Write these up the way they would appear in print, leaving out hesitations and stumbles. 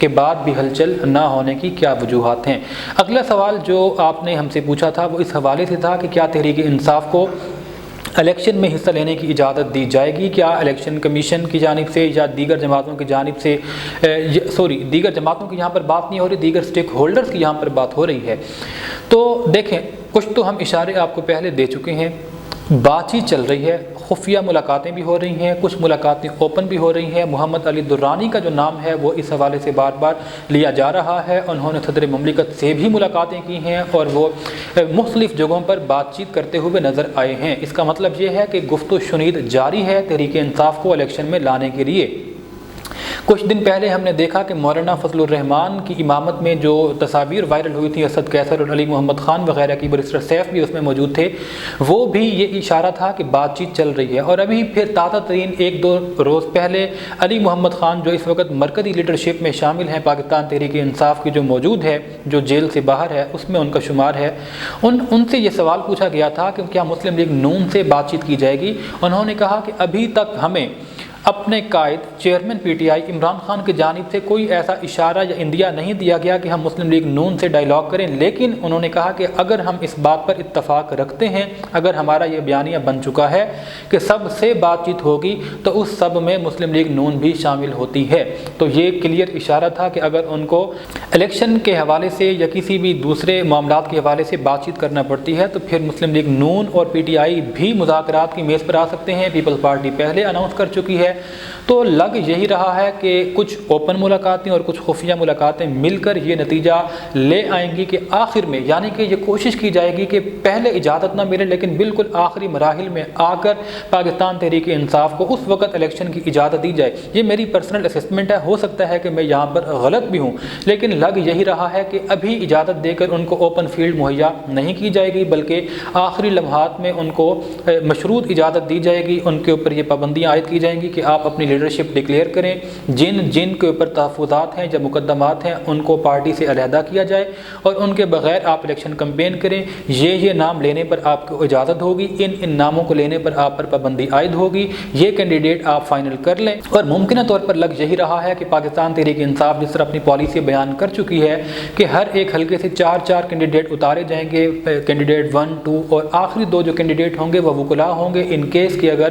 کے بعد بھی ہلچل نہ ہونے کی کیا وجوہات ہیں؟ اگلا سوال جو آپ نے ہم سے پوچھا تھا وہ اس حوالے سے تھا کہ کیا تحریک انصاف کو الیکشن میں حصہ لینے کی اجازت دی جائے گی؟ کیا الیکشن کمیشن کی جانب سے یا دیگر جماعتوں کی جانب سے دیگر جماعتوں کی یہاں پر بات نہیں ہو رہی، دیگر سٹیک ہولڈرز کی یہاں پر بات ہو رہی ہے۔ تو دیکھیں، کچھ تو ہم اشارے آپ کو پہلے دے چکے ہیں، بات چیت چل رہی ہے، خفیہ ملاقاتیں بھی ہو رہی ہیں، کچھ ملاقاتیں اوپن بھی ہو رہی ہیں۔ محمد علی درانی کا جو نام ہے وہ اس حوالے سے بار بار لیا جا رہا ہے، انہوں نے صدر مملکت سے بھی ملاقاتیں کی ہیں اور وہ مختلف جگہوں پر بات چیت کرتے ہوئے نظر آئے ہیں۔ اس کا مطلب یہ ہے کہ گفت و شنید جاری ہے تحریک انصاف کو الیکشن میں لانے کے لیے۔ کچھ دن پہلے ہم نے دیکھا کہ مولانا فضل الرحمان کی امامت میں جو تصاویر وائرل ہوئی تھی، اسد کیسر اور علی محمد خان وغیرہ کی، برسٹر سیف بھی اس میں موجود تھے، وہ بھی یہ اشارہ تھا کہ بات چیت چل رہی ہے۔ اور ابھی پھر تازہ ترین ایک دو روز پہلے علی محمد خان جو اس وقت مرکزی لیڈرشپ میں شامل ہیں پاکستان تحریک انصاف کی، جو موجود ہے، جو جیل سے باہر ہے، اس میں ان کا شمار ہے، ان سے یہ سوال پوچھا گیا تھا کہ کیا مسلم لیگ نون سے بات چیت کی جائے گی؟ انہوں نے کہا کہ ابھی تک ہمیں اپنے قائد chairman P T I Imran Khan کی جانب سے کوئی ایسا اشارہ یا اندیہ نہیں دیا گیا کہ ہم مسلم لیگ نون سے ڈائیلاگ کریں، لیکن انہوں نے کہا کہ اگر ہم اس بات پر اتفاق رکھتے ہیں، اگر ہمارا یہ بیانیہ بن چکا ہے کہ سب سے بات چیت ہوگی تو اس سب میں مسلم لیگ نون بھی شامل ہوتی ہے۔ تو یہ کلیئر اشارہ تھا کہ اگر ان کو الیکشن کے حوالے سے یا کسی بھی دوسرے معاملات کے حوالے سے بات چیت کرنا پڑتی ہے تو پھر مسلم لیگ نون اور پی ٹی آئی بھی مذاکرات کی میز پر آ سکتے ہیں۔ پیپلز پارٹی پہلے اناؤنس کر چکی ہے، تو لگ یہی رہا ہے کہ کچھ اوپن ملاقاتیں اور کچھ خفیہ ملاقاتیں مل کر یہ نتیجہ لے آئیں گی کہ آخر میں، یعنی کہ یہ کوشش کی جائے گی کہ پہلے اجازت نہ ملے لیکن بالکل آخری مراحل میں آ کر پاکستان تحریک انصاف کو اس وقت الیکشن کی اجازت دی جائے۔ یہ میری پرسنل اسسمنٹ ہے، ہو سکتا ہے کہ میں یہاں پر غلط بھی ہوں، لیکن لگ یہی رہا ہے کہ ابھی اجازت دے کر ان کو اوپن فیلڈ مہیا نہیں کی جائے گی، بلکہ آخری لمحات میں ان کو مشروط اجازت دی جائے گی، ان کے اوپر یہ پابندیاں عائد کی جائیں گی کہ آپ اپنی لیڈرشپ ڈکلیئر کریں، جن کے اوپر تحفظات ہیں یا مقدمات ہیں ان کو پارٹی سے علیحدہ کیا جائے اور ان کے بغیر آپ الیکشن کمپین کریں۔ یہ نام لینے پر آپ کو اجازت ہوگی، ان ناموں کو لینے پر آپ پر پابندی عائد ہوگی، یہ کینڈیڈیٹ آپ فائنل کر لیں۔ اور ممکنہ طور پر لگ یہی رہا ہے کہ پاکستان تحریک انصاف جس طرح اپنی پالیسی بیان کر چکی ہے کہ ہر ایک حلقے سے 4 کینڈیڈیٹ اتارے جائیں گے، کینڈیڈیٹ 1، 2 اور آخری 2 جو کینڈیڈیٹ ہوں گے وہ وکلاء ہوں گے۔ ان کیس کہ اگر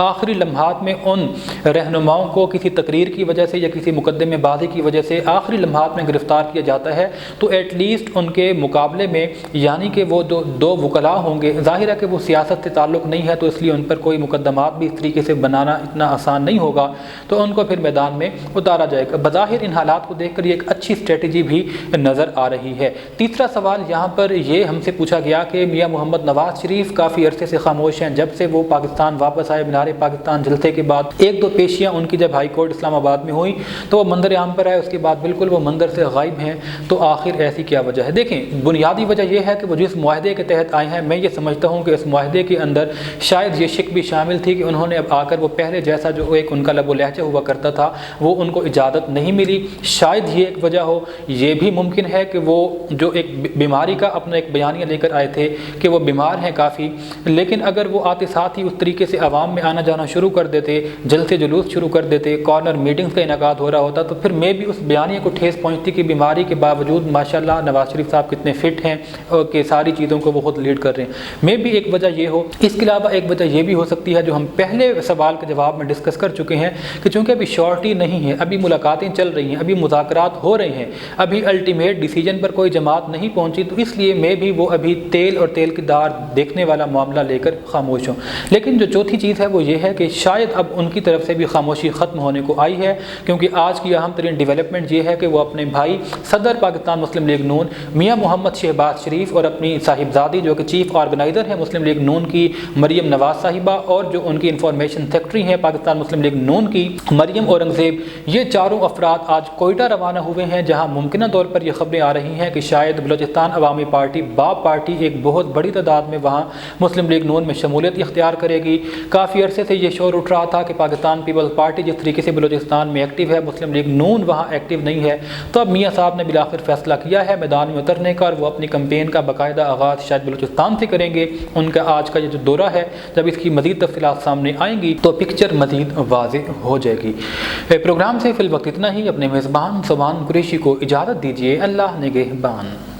آخری لمحات میں ان رہنماؤں کو کسی تقریر کی وجہ سے یا کسی مقدمے بازی کی وجہ سے آخری لمحات میں گرفتار کیا جاتا ہے تو ایٹ لیسٹ ان کے مقابلے میں، یعنی کہ وہ 2 وکلاء ہوں گے، ظاہر ہے کہ وہ سیاست سے تعلق نہیں ہے تو اس لیے ان پر کوئی مقدمات بھی اس طریقے سے بنانا اتنا آسان نہیں ہوگا، تو ان کو پھر میدان میں اتارا جائے گا۔ بظاہر ان حالات کو دیکھ کر یہ ایک اچھی اسٹریٹجی بھی نظر آ رہی ہے۔ تیسرا سوال یہاں پر یہ ہم سے پوچھا گیا کہ میاں محمد نواز شریف کافی عرصے سے خاموش ہیں، جب سے وہ پاکستان واپس آئے مینار پاکستان جلسے کے بعد 1-2 پیشیاں ان کی جب ہائی کورٹ اسلام آباد میں ہوئی تو وہ منظر عام پر آئے، اس کے بعد بالکل وہ منظر سے غائب ہیں۔ تو آخر ایسی کیا وجہ ہے؟ دیکھیں، بنیادی وجہ یہ ہے کہ وہ جس معاہدے کے تحت آئے ہیں، میں یہ سمجھتا ہوں کہ اس معاہدے کے اندر شاید یہ شک بھی شامل تھی کہ انہوں نے اب آ کر وہ پہلے جیسا جو ایک ان کا لب و لہجہ ہوا کرتا تھا وہ ان کو اجازت نہیں ملی، شاید یہ ایک وجہ ہو۔ یہ بھی ممکن ہے کہ وہ جو ایک بیماری کا اپنا ایک بیانیہ لے کر آئے تھے کہ وہ بیمار ہیں کافی، لیکن اگر وہ آتے ساتھ ہی اس طریقے سے عوام میں آنا جانا شروع کر دیتے، جلسے جلوس شروع کر دیتے، کارنر میٹنگز کا انعقاد ہو رہا ہوتا تو پھر میں بھی اس بیانیے کو ٹھیس پہنچتی کہ بیماری کے باوجود ماشاءاللہ نواز شریف صاحب کتنے فٹ ہیں اور کہ ساری چیزوں کو وہ خود لیڈ کر رہے ہیں۔ میں بھی ایک وجہ یہ ہو، اس کے علاوہ ایک وجہ یہ بھی ہو سکتی ہے جو ہم پہلے سوال کے جواب میں ڈسکس کر چکے ہیں کہ چونکہ ابھی شورٹی نہیں ہے، ابھی ملاقاتیں چل رہی ہیں، ابھی مذاکرات ہو رہے ہیں، ابھی الٹیمیٹ ڈیسیجن پر کوئی جماعت نہیں پہنچی، تو اس لیے میں بھی وہ ابھی تیل اور تیل کی دار دیکھنے والا معاملہ لے کر خاموش ہوں۔ لیکن جو چوتھی چیز ہے وہ یہ ہے کہ شاید اب ان کی طرف سے بھی خاموشی ختم ہونے کو آئی ہے، کیونکہ آج کی اہم ترین ڈیولپمنٹ یہ ہے کہ وہ اپنے بھائی صدر پاکستان مسلم لیگ نون میاں محمد شہباز شریف اور اپنی صاحبزادی جو کہ چیف آرگنائزر ہیں مسلم لیگ نون کی مریم نواز صاحبہ، اور جو ان کی انفارمیشن سیکرٹری ہیں پاکستان مسلم لیگ نون کی مریم اورنگزیب، یہ چاروں افراد آج کوئٹہ روانہ ہوئے ہیں، جہاں ممکنہ طور پر یہ خبریں آ رہی ہیں کہ شاید بلوچستان عوامی پارٹی باب پارٹی ایک بہت بڑی تعداد میں وہاں مسلم لیگ نون میں شمولیت اختیار کرے گی۔ کافی عرصے سے یہ شور اٹھ رہا تھا کہ پاکستان پیپل پارٹی جس طریقے سے بلوچستان میں ایکٹیو ہے، مسلم لیگ نون وہاں ایکٹیو نہیں ہے، تو اب میاں صاحب نے بالآخر فیصلہ کیا ہے میدان میں اترنے کا، اور وہ اپنی کمپین کا باقاعدہ آغاز شاید بلوچستان سے کریں گے۔ ان کا آج کا یہ جو دورہ ہے، جب اس کی مزید تفصیلات سامنے آئیں گی تو پکچر مزید واضح ہو جائے گی۔ پروگرام سے فی الوقت اتنا ہی۔ اپنے میزبان سبحان قریشی کو اجازت دیجیے۔ اللہ نگہبان۔